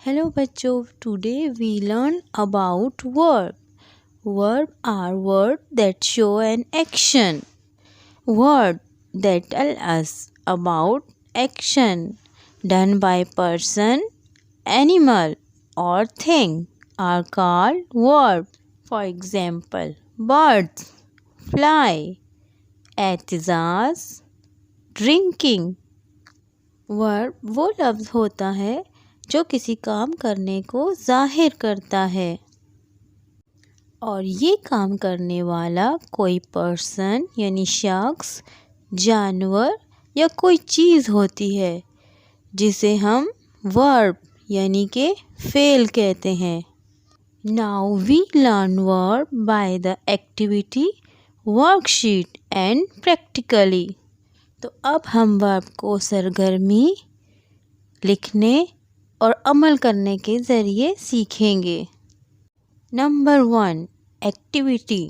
Hello बच्चों, today we learn about verb. Verb are words that show an action. Word that tell us about action done by person, animal or thing are called verb. For example, birds, fly, Aitzaz, drinking. Verb वो लफ्ज़ होता है जो किसी काम करने को ज़ाहिर करता है और ये काम करने वाला कोई पर्सन यानी शख्स, जानवर या कोई चीज़ होती है जिसे हम वर्ब यानी के फेल कहते हैं। Now we learn verb by the activity, worksheet and practically. तो अब हम वर्ब को सरगर्मी, लिखने और अमल करने के ज़रिए सीखेंगे। Number 1, activity.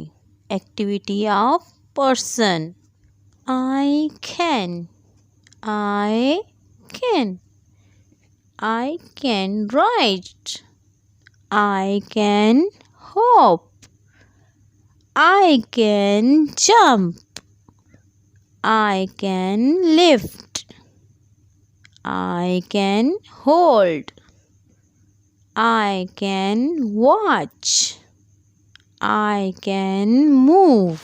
Activity of person. I can, I can, I can write, I can hope, I can jump, I can lift, I can hold, I can watch, I can move,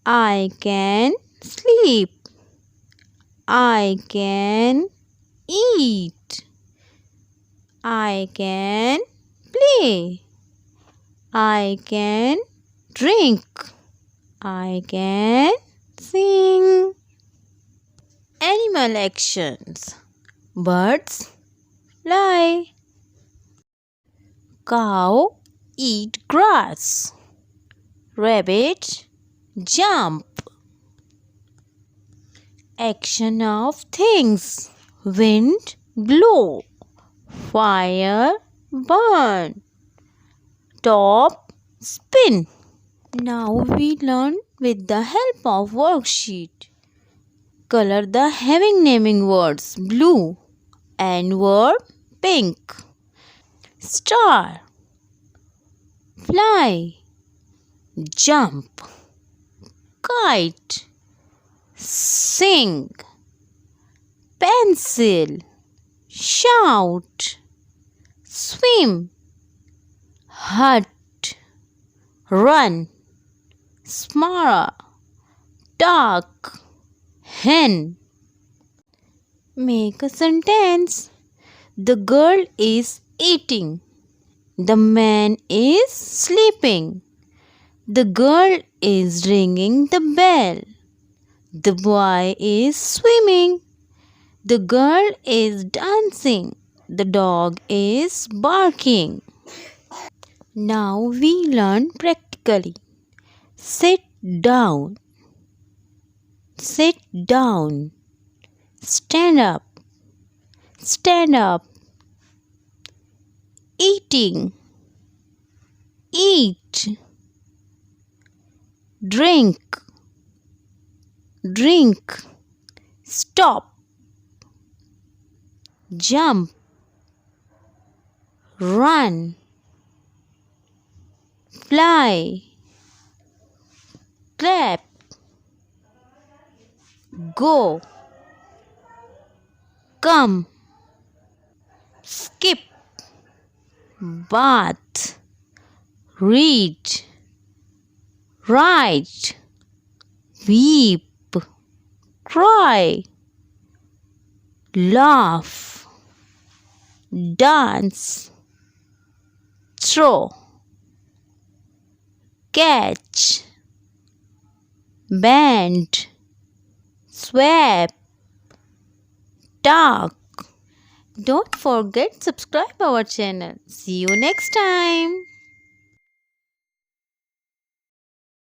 I can sleep, I can eat, I can play, I can drink, I can sing. Animal actions. Birds fly. Cow eat grass. Rabbit jump. Action of things. Wind blow. Fire burn. Top spin. Now we learn with the help of worksheet. Color the having naming words blue and verb pink. Star, fly, jump, kite, sing, pencil, shout, swim, hut, run, smara, duck, hen. Make a sentence. The girl is eating. The man is sleeping. The girl is ringing the bell. The boy is swimming. The girl is dancing. The dog is barking. Now we learn practically. Sit down. Sit down. Stand up. Stand up. Eating. Eat. Drink. Drink. Stop. Jump. Run. Fly. Clap. Go. Come. Skip. Bath. Read. Write. Weep. Cry. Laugh. Dance. Throw. Catch. Bend. Swap. Talk. Don't forget subscribe our channel. See you next time.